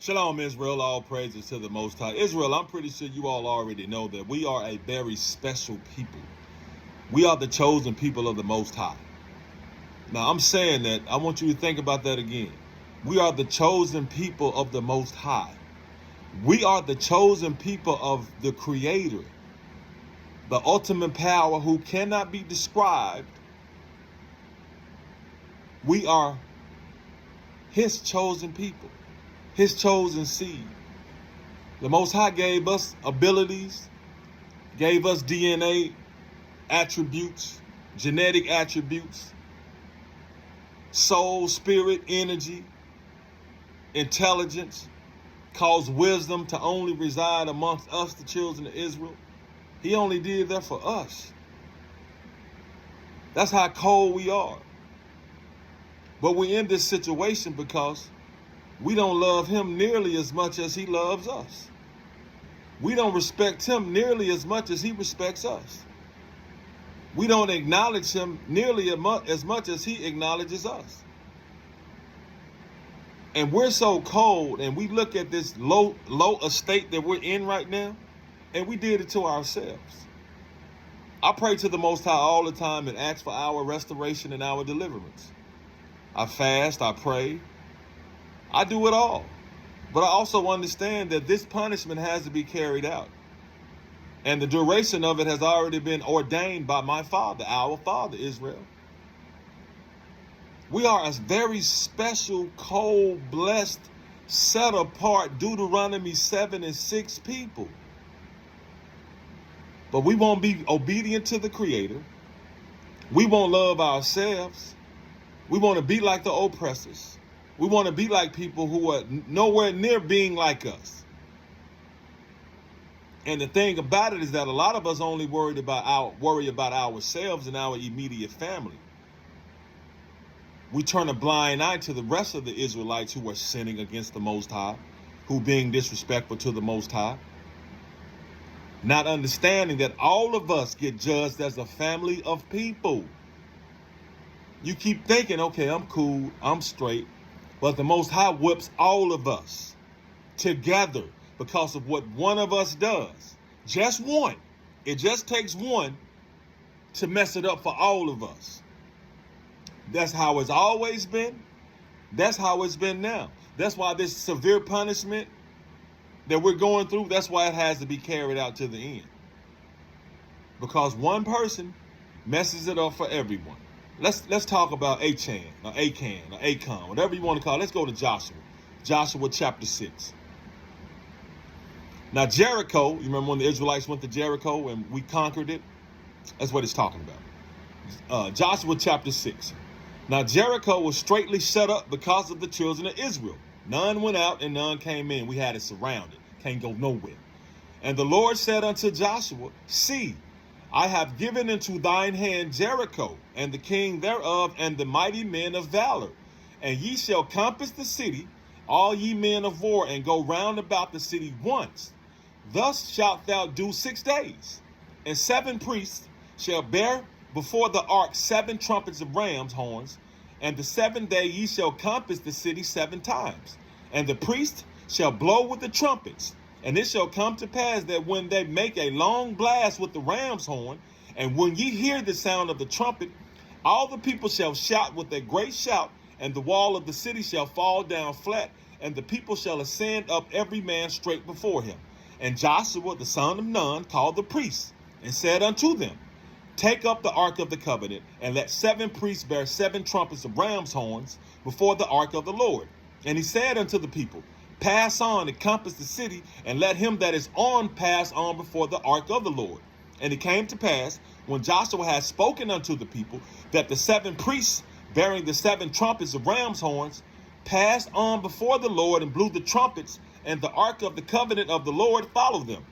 Shalom, Israel. All praises to the Most High. Israel, I'm pretty sure you all already know that we are a very special people. We are the chosen people of the Most High. Now, I'm saying that. I want you to think about that again. We are the chosen people of the Most High. We are the chosen people of the Creator, the ultimate power who cannot be described. We are His chosen people, His chosen seed. The Most High gave us abilities, gave us DNA attributes, genetic attributes, soul, spirit, energy, intelligence, caused wisdom to only reside amongst us, the children of Israel. He only did that for us. That's how cold we are. But we're in this situation because we don't love Him nearly as much as He loves us. We don't respect Him nearly as much as He respects us. We don't acknowledge Him nearly as much as He acknowledges us. And we're so cold, and we look at this low estate that we're in right now, and we did it to ourselves. I pray to the Most High all the time and ask for our restoration and our deliverance. I fast, I pray, I do it all. But I also understand that this punishment has to be carried out. And the duration of it has already been ordained by my Father, our Father, Israel. We are a very special, cold, blessed, set apart Deuteronomy 7 and 6 people. But we won't be obedient to the Creator. We won't love ourselves. We want to be like the oppressors. We want to be like people who are nowhere near being like us. And the thing about it is that a lot of us only worry about ourselves and our immediate family. We turn a blind eye to the rest of the Israelites who are sinning against the Most High, who being disrespectful to the Most High, not understanding that all of us get judged as a family of people. You keep thinking, okay, I'm cool, I'm straight, but the Most High whips all of us together because of what one of us does. Just one. It just takes one to mess it up for all of us. That's how it's always been. That's how it's been now. That's why this severe punishment that we're going through, that's why it has to be carried out to the end. Because one person messes it up for everyone. Let's talk about Achan, or Achan, or Acon, whatever you want to call it. Let's go to Joshua. Joshua chapter 6. Now Jericho, you remember when the Israelites went to Jericho and we conquered it? That's what it's talking about. Joshua chapter 6. Now Jericho was straightly shut up because of the children of Israel. None went out and none came in. We had it surrounded. Can't go nowhere. And the Lord said unto Joshua, See, I have given into thine hand Jericho, and the king thereof, and the mighty men of valor. And ye shall compass the city, all ye men of war, and go round about the city once. Thus shalt thou do 6 days. And 7 priests shall bear before the ark 7 trumpets of ram's horns. And the 7th day ye shall compass the city 7 times. And the priest shall blow with the trumpets. And it shall come to pass that when they make a long blast with the ram's horn, and when ye hear the sound of the trumpet, all the people shall shout with a great shout, and the wall of the city shall fall down flat, and the people shall ascend up every man straight before him. And Joshua the son of Nun called the priests, and said unto them, Take up the ark of the covenant, and let 7 priests bear 7 trumpets of ram's horns before the ark of the Lord. And he said unto the people, Pass on and compass the city, and let him that is on pass on before the ark of the Lord. And it came to pass, when Joshua had spoken unto the people, that the 7 priests bearing the 7 trumpets of ram's horns passed on before the Lord and blew the trumpets, and the ark of the covenant of the Lord followed them.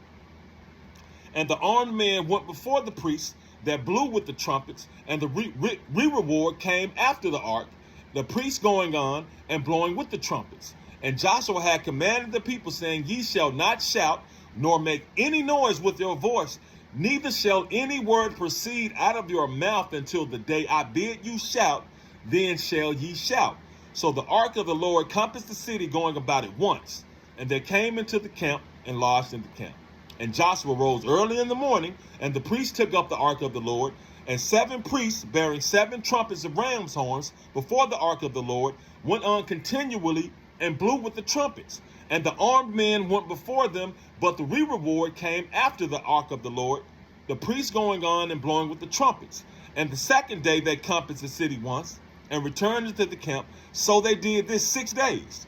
And the armed men went before the priests that blew with the trumpets, and the reward came after the ark, the priests going on and blowing with the trumpets. And Joshua had commanded the people, saying, Ye shall not shout, nor make any noise with your voice, neither shall any word proceed out of your mouth until the day I bid you shout, then shall ye shout. So the ark of the Lord compassed the city, going about it once. And they came into the camp and lodged in the camp. And Joshua rose early in the morning, and the priests took up the ark of the Lord, and 7 priests bearing 7 trumpets of ram's horns before the ark of the Lord went on continually and blew with the trumpets. And the armed men went before them, but the reward came after the ark of the Lord, the priests going on and blowing with the trumpets. And the second day they compassed the city once and returned into the camp. So they did this 6 days.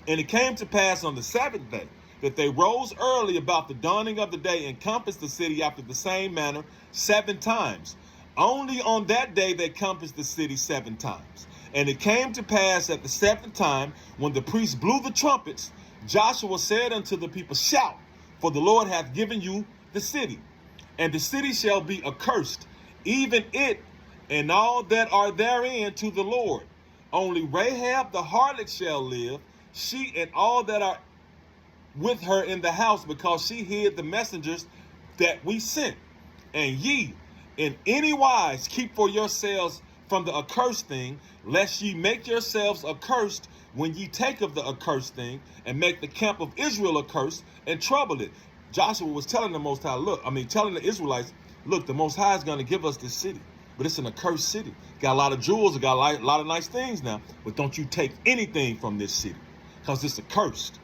And it came to pass on the 7th day that they rose early about the dawning of the day and compassed the city after the same manner 7 times. Only on that day they compassed the city 7 times. And it came to pass at the 7th time, when the priests blew the trumpets, Joshua said unto the people, Shout, for the Lord hath given you the city. And the city shall be accursed, even it and all that are therein, to the Lord. Only Rahab the harlot shall live, she and all that are with her in the house, because she hid the messengers that we sent. And ye in any wise keep for yourselves from the accursed thing, lest ye make yourselves accursed when ye take of the accursed thing, and make the camp of Israel accursed and trouble it. Joshua was telling the Most High, telling the Israelites, look, the Most High is going to give us this city, but it's an accursed city. Got a lot of jewels, it got a lot of nice things now, but don't you take anything from this city, because it's accursed.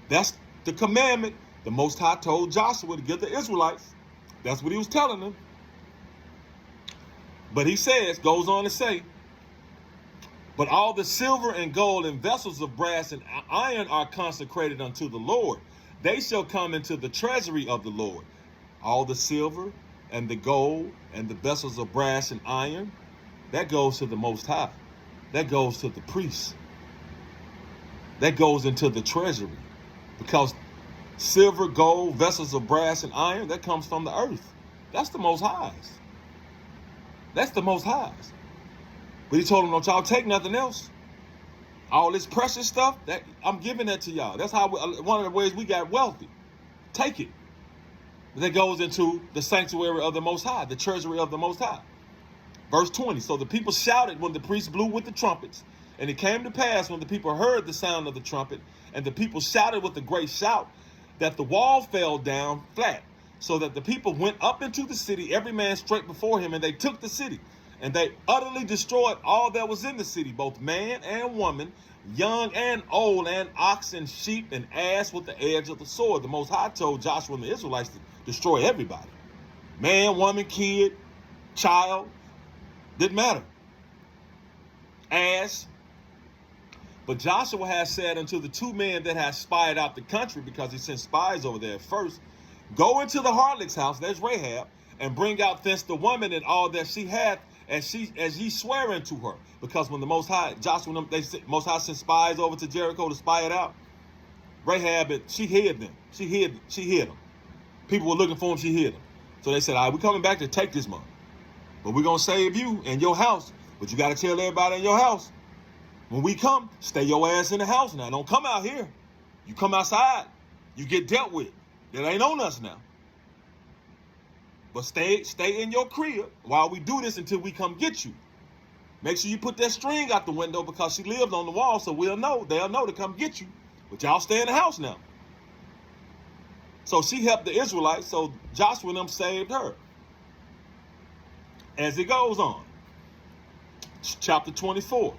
That's the commandment the Most High told Joshua to give the Israelites. That's what he was telling them. But he goes on to say, but all the silver and gold and vessels of brass and iron are consecrated unto the Lord. They shall come into the treasury of the Lord. All the silver and the gold and the vessels of brass and iron, that goes to the Most High. That goes to the priests. That goes into the treasury. Because silver, gold, vessels of brass and iron, that comes from the earth. That's the Most High's. That's the Most High's. But he told them, don't y'all take nothing else. All this precious stuff, that I'm giving that to y'all. That's how one of the ways we got wealthy. Take it. That goes into the sanctuary of the Most High, the treasury of the Most High. Verse 20, so the people shouted when the priests blew with the trumpets. And it came to pass when the people heard the sound of the trumpet, and the people shouted with a great shout, that the wall fell down flat, so that the people went up into the city, every man straight before him, and they took the city. And they utterly destroyed all that was in the city, both man and woman, young and old, and ox and sheep and ass, with the edge of the sword. The Most High told Joshua and the Israelites to destroy everybody. Man, woman, kid, child, didn't matter. Ass. But Joshua has said unto the 2 men that had spied out the country, because he sent spies over there at first, go into the harlot's house, there's Rahab, and bring out thence the woman and all that she had, as ye swear unto her. Because when the Most High, Joshua, Most High sent spies over to Jericho to spy it out, Rahab, she hid them. She hid them. People were looking for them, she hid them. So they said, all right, we're coming back to take this money, but we're going to save you and your house. But you got to tell everybody in your house, when we come, stay your ass in the house now. Don't come out here. You come outside, you get dealt with. That ain't on us now. But stay in your crib while we do this until we come get you. Make sure you put that string out the window, because she lived on the wall, so they'll know to come get you. But y'all stay in the house now. So she helped the Israelites, so Joshua and them saved her. As it goes on, chapter 24.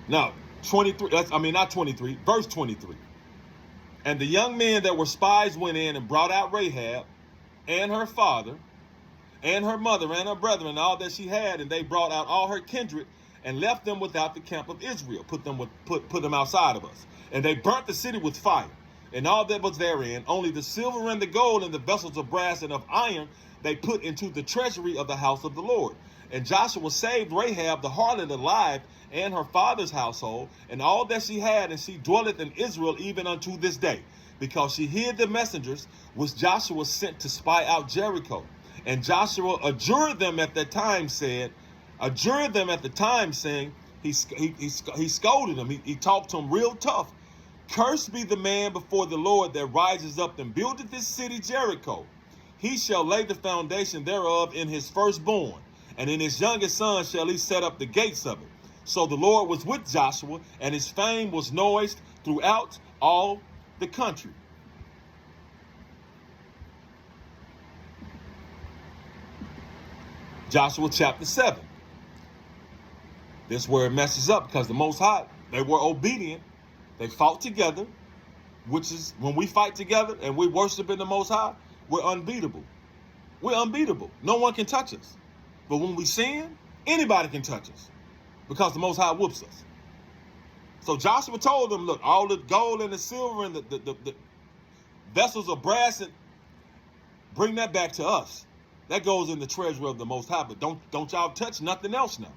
Now, 23, not 23, verse 23. And the young men that were spies went in and brought out Rahab and her father and her mother and her brethren and all that she had, and they brought out all her kindred and left them without the camp of Israel, put them outside of us. And they burnt the city with fire, and all that was therein, only the silver and the gold and the vessels of brass and of iron they put into the treasury of the house of the Lord. And Joshua saved Rahab the harlot alive, and her father's household, and all that she had, and she dwelleth in Israel even unto this day, because she hid the messengers which Joshua sent to spy out Jericho. And Joshua adjured them at the time, saying, he scolded them. He talked to them real tough. Cursed be the man before the Lord that rises up and buildeth this city Jericho. He shall lay the foundation thereof in his firstborn, and in his youngest son shall he set up the gates of it. So the Lord was with Joshua, and his fame was noised throughout all the country. Joshua chapter 7. This is where it messes up, because the Most High, they were obedient. They fought together, which is when we fight together and we worship in the Most High, we're unbeatable. We're unbeatable. No one can touch us. But when we sin, anybody can touch us, because the Most High whoops us. So Joshua told them, look, all the gold and the silver and the vessels of brass, and bring that back to us. That goes in the treasury of the Most High. But don't y'all touch nothing else now.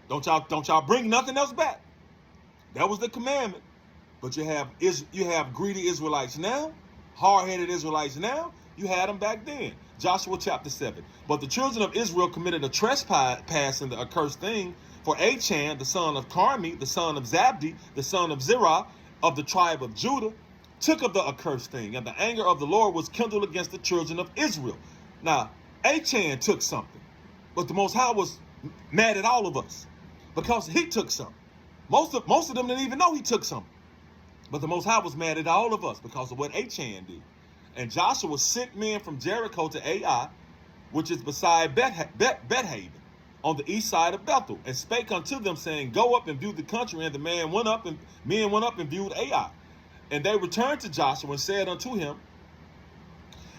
Don't y'all bring nothing else back. That was the commandment. But you have greedy Israelites now, hard-headed Israelites now. You had them back then. Joshua chapter 7. But the children of Israel committed a trespass in the accursed thing, for Achan, the son of Carmi, the son of Zabdi, the son of Zerah, of the tribe of Judah, took of the accursed thing, and the anger of the Lord was kindled against the children of Israel. Now, Achan took something, but the Most High was mad at all of us because he took something. Most of them didn't even know he took something. But the Most High was mad at all of us because of what Achan did. And Joshua sent men from Jericho to Ai, which is beside Bethaven, on the east side of Bethel, and spake unto them, saying, Go up and view the country. And the men went up and viewed Ai. And they returned to Joshua and said unto him,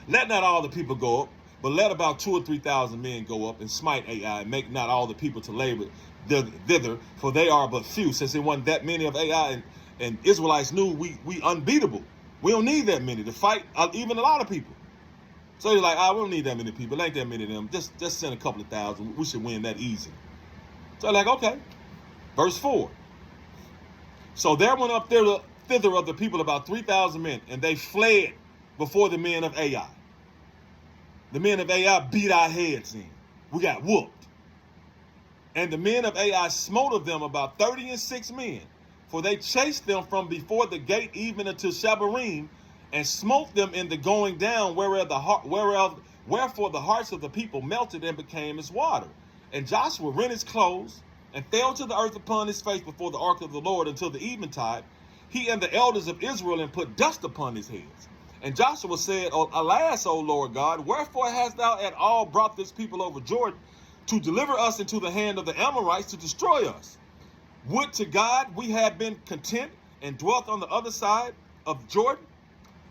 Let not all the people go up, but let about 2,000 or 3,000 men go up and smite Ai, and make not all the people to labor thither, for they are but few. Since there wasn't that many of Ai, and Israelites knew we unbeatable. We don't need that many to fight even a lot of people. So he's like, we don't need that many people. Ain't that many of them. Just send a couple of thousand. We should win that easy. So like, okay. Verse 4. So there went up thither of the people about 3,000 men, and they fled before the men of Ai. The men of Ai beat our heads in. We got whooped. And the men of Ai smote of them about 36 men, for they chased them from before the gate even unto Shabarim, and smote them in the going down, wherefore the hearts of the people melted and became as water. And Joshua rent his clothes, and fell to the earth upon his face before the ark of the Lord until the eventide, he and the elders of Israel, and put dust upon his heads. And Joshua said, Alas, O Lord God, wherefore hast thou at all brought this people over Jordan, to deliver us into the hand of the Amorites, to destroy us? Would to God we had been content, and dwelt on the other side of Jordan.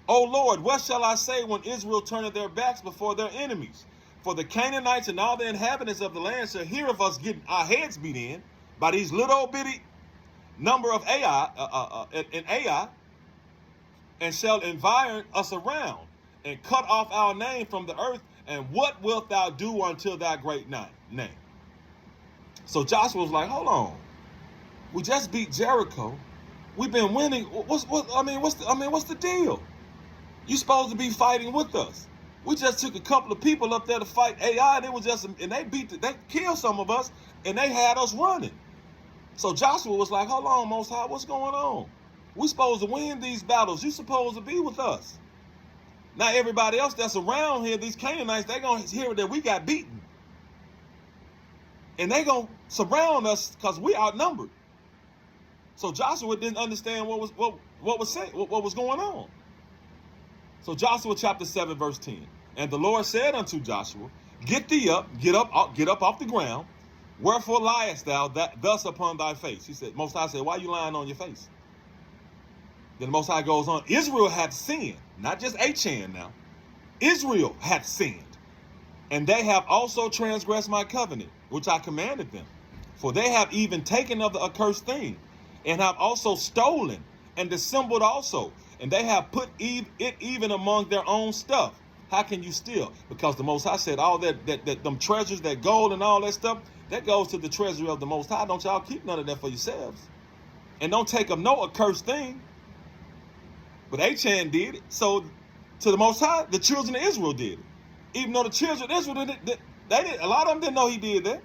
O Lord, what shall I say when Israel turneth their backs before their enemies? For the Canaanites and all the inhabitants of the land shall hear of us getting our heads beat in by these little bitty number of Ai, and shall environ us around, and cut off our name from the earth. And what wilt thou do until thy great name? So Joshua was like, hold on. We just beat Jericho. We've been winning. What's the deal? You supposed to be fighting with us. We just took a couple of people up there to fight Ai, and they killed some of us, and they had us running. So Joshua was like, hold on, Most High, what's going on? We supposed to win these battles. You supposed to be with us. Now everybody else that's around here, these Canaanites, they gonna hear that we got beaten, and they gonna surround us because we outnumbered. So Joshua didn't understand what was going on. So Joshua chapter 7 verse 10. And the Lord said unto Joshua, Get up off the ground. Wherefore liest thou thus upon thy face? He said, Most High said, why are you lying on your face? Then the Most High goes on, Israel hath sinned, not just Achan now. Israel hath sinned, and they have also transgressed my covenant, which I commanded them. For they have even taken of the accursed thing, and have also stolen, and dissembled also. And they have put it even among their own stuff. How can you steal? Because the Most High said all that them treasures, that gold and all that stuff, that goes to the treasury of the Most High. Don't y'all keep none of that for yourselves. And don't take up no accursed thing. But Achan did it. So to the Most High, the children of Israel did it. Even though the children of Israel a lot of them didn't know he did that.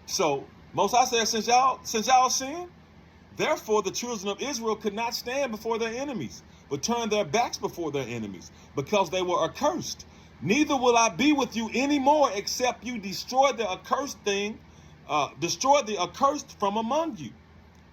So Most High said, since y'all sinned, therefore the children of Israel could not stand before their enemies, but turned their backs before their enemies, because they were accursed. Neither will I be with you anymore, except you destroy the accursed destroy the accursed from among you.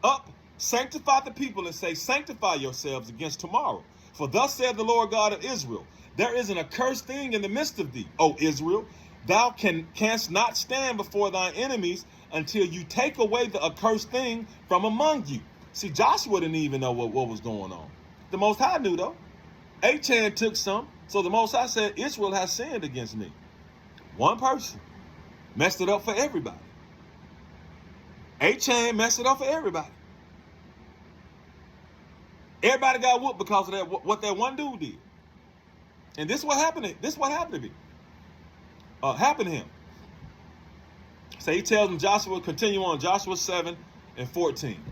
Up, sanctify the people, and say, sanctify yourselves against tomorrow. For thus said the Lord God of Israel, there is an accursed thing in the midst of thee, O Israel. Thou canst not stand before thine enemies until you take away the accursed thing from among you. See, Joshua didn't even know what was going on. The Most High knew, though. Achan took some, so the Most High said, Israel has sinned against me. One person messed it up for everybody. Achan messed it up for everybody. Everybody got whooped because of that, what that one dude did. And this is what happened. This is what happened to me. Happened to him. So he tells him, Joshua, continue on, Joshua 7 and 14.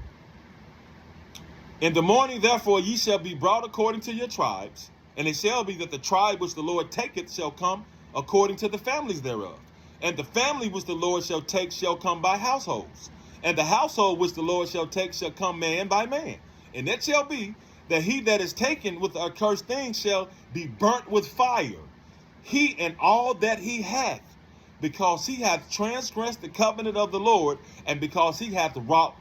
In the morning, therefore, ye shall be brought according to your tribes, and it shall be that the tribe which the Lord taketh shall come according to the families thereof. And the family which the Lord shall take shall come by households. And the household which the Lord shall take shall come man by man. And it shall be that he that is taken with the accursed thing shall be burnt with fire, he and all that he hath, because he hath transgressed the covenant of the Lord, and because he hath wrought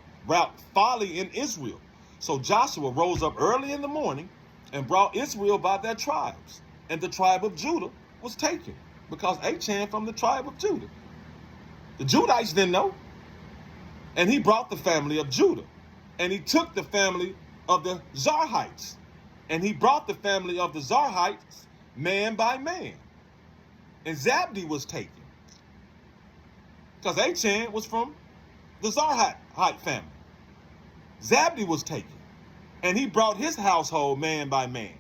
folly in Israel. So Joshua rose up early in the morning and brought Israel by their tribes. And the tribe of Judah was taken, because Achan from the tribe of Judah. The Judites didn't know. And he brought the family of Judah. And he took the family of the Zarhites. And he brought the family of the Zarhites man by man. And Zabdi was taken, because Achan was from the Zarhite family. Zabdi was taken, and he brought his household man by man.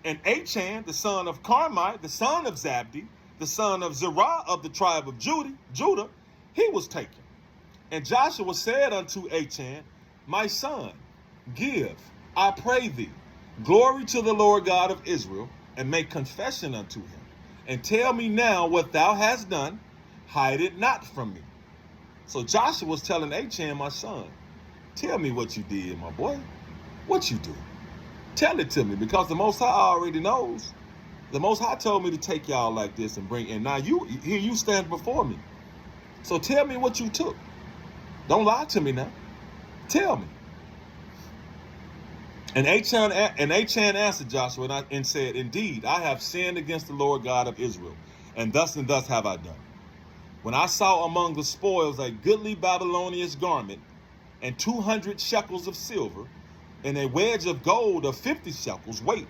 And Achan, the son of Carmi, the son of Zabdi, the son of Zerah of the tribe of Judah, he was taken. And Joshua said unto Achan, my son, give, I pray thee, glory to the Lord God of Israel, and make confession unto him. And tell me now what thou hast done, hide it not from me. So Joshua was telling Achan, my son, tell me what you did, my boy. What you do? Tell it to me, because the Most High already knows. The Most High told me to take y'all like this and bring in. Now here you stand before me. So tell me what you took. Don't lie to me now. Tell me. And Achan answered Joshua and said, indeed, I have sinned against the Lord God of Israel, and thus have I done. When I saw among the spoils a goodly Babylonian garment, and 200 shekels of silver, and a wedge of gold of 50 shekels weight,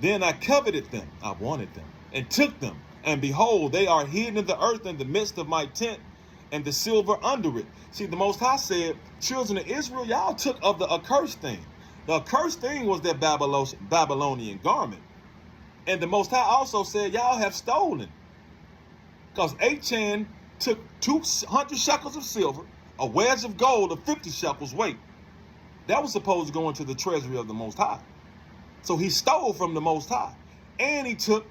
then I coveted them, I wanted them, and took them. And behold, they are hidden in the earth in the midst of my tent, and the silver under it. See, the Most High said, children of Israel, y'all took of the accursed thing. The accursed thing was that Babylonian garment. And the Most High also said, y'all have stolen. Because Achan took 200 shekels of silver, a wedge of gold of 50 shekels weight. That was supposed to go into the treasury of the Most High. So he stole from the Most High. And he took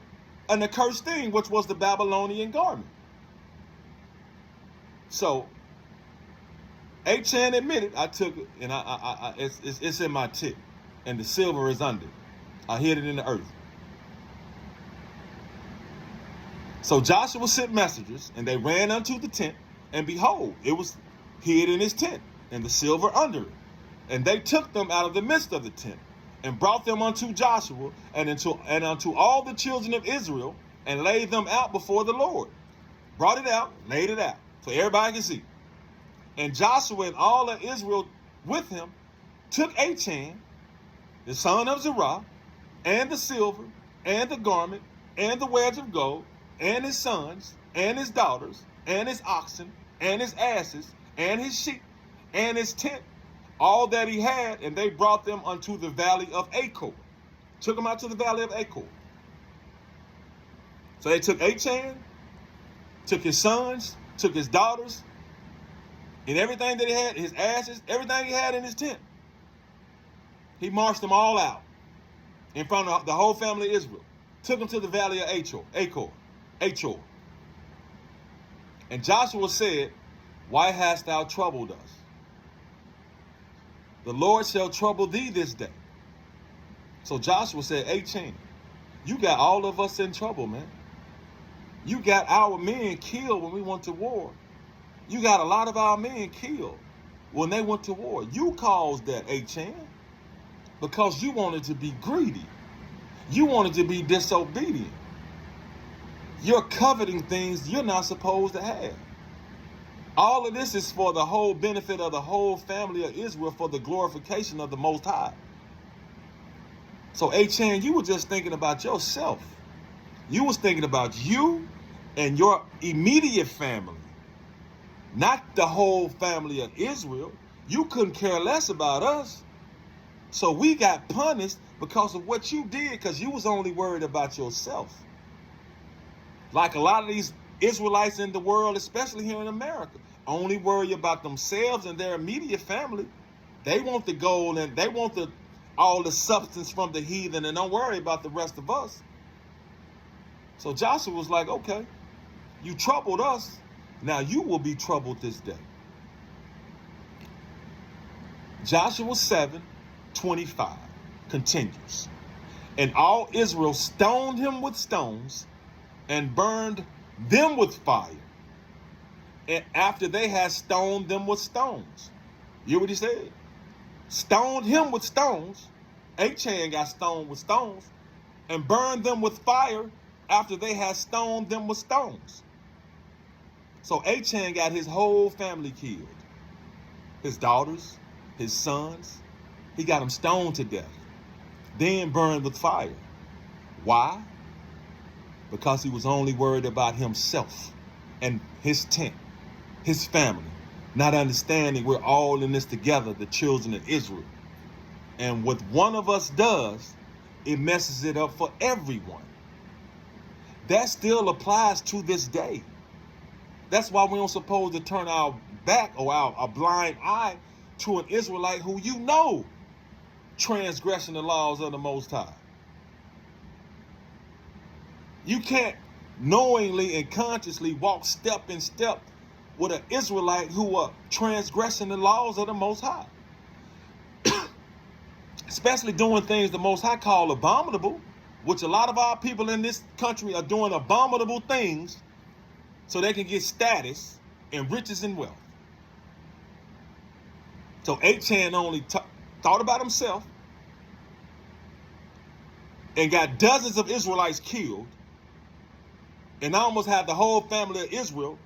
an accursed thing, which was the Babylonian garment. So Achan admitted, I took it, and it's in my tent, and the silver is under. I hid it in the earth. So Joshua sent messengers, and they ran unto the tent, and behold, it was hid in his tent, and the silver under it. And they took them out of the midst of the tent, and brought them unto Joshua, and unto all the children of Israel, and laid them out before the Lord. Brought it out, laid it out, so everybody can see. And Joshua and all of Israel with him took Achan, the son of Zerah, and the silver, and the garment, and the wedge of gold, and his sons, and his daughters, and his oxen, and his asses, and his sheep, and his tent, all that he had, and they brought them unto the valley of Achor. Took them out to the valley of Achor. So they took Achan, took his sons, took his daughters, and everything that he had, his asses, everything he had in his tent. He marched them all out in front of the whole family of Israel. Took them to the valley of Achor. And Joshua said, why hast thou troubled us? The Lord shall trouble thee this day. So Joshua said, Achan, you got all of us in trouble, man. You got our men killed when we went to war. You got a lot of our men killed when they went to war. You caused that, Achan, because you wanted to be greedy. You wanted to be disobedient. You're coveting things you're not supposed to have. All of this is for the whole benefit of the whole family of Israel, for the glorification of the Most High. So, Achan, you were just thinking about yourself. You was thinking about you and your immediate family, not the whole family of Israel. You couldn't care less about us. So we got punished because of what you did, because you was only worried about yourself. Like a lot of these Israelites in the world, especially here in America, only worry about themselves and their immediate family. They want the gold and they want all the substance from the heathen, and don't worry about the rest of us. So Joshua was like, okay, you troubled us, now you will be troubled this day. Joshua 7:25 continues. And all Israel stoned him with stones and burned them with fire. And after they had stoned them with stones. You hear what he said? Stoned him with stones. Achan got stoned with stones. And burned them with fire after they had stoned them with stones. So Achan got his whole family killed. His daughters, his sons. He got them stoned to death. Then burned with fire. Why? Because he was only worried about himself and his tent, his family, not understanding we're all in this together, the children of Israel. And what one of us does, it messes it up for everyone. That still applies to this day. That's why we don't supposed to turn our back or our blind eye to an Israelite who you know transgressing the laws of the Most High. You can't knowingly and consciously walk step in step with an Israelite who are transgressing the laws of the Most High. Especially doing things the Most High call abominable, which a lot of our people in this country are doing abominable things so they can get status and riches and wealth. So Achan only thought about himself and got dozens of Israelites killed, and almost had the whole family of Israel.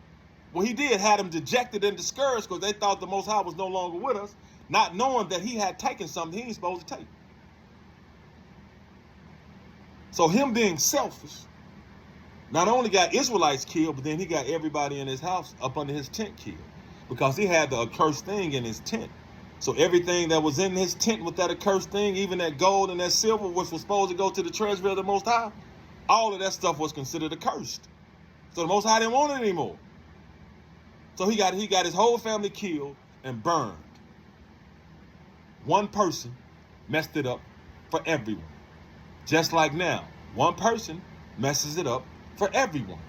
Well, he did had them dejected and discouraged because they thought the Most High was no longer with us, not knowing that he had taken something he ain't supposed to take. So him being selfish, not only got Israelites killed, but then he got everybody in his house up under his tent killed, because he had the accursed thing in his tent. So everything that was in his tent with that accursed thing, even that gold and that silver, which was supposed to go to the treasury of the Most High, all of that stuff was considered accursed. So the Most High didn't want it anymore. So he got his whole family killed and burned. One person messed it up for everyone. Just like now, one person messes it up for everyone.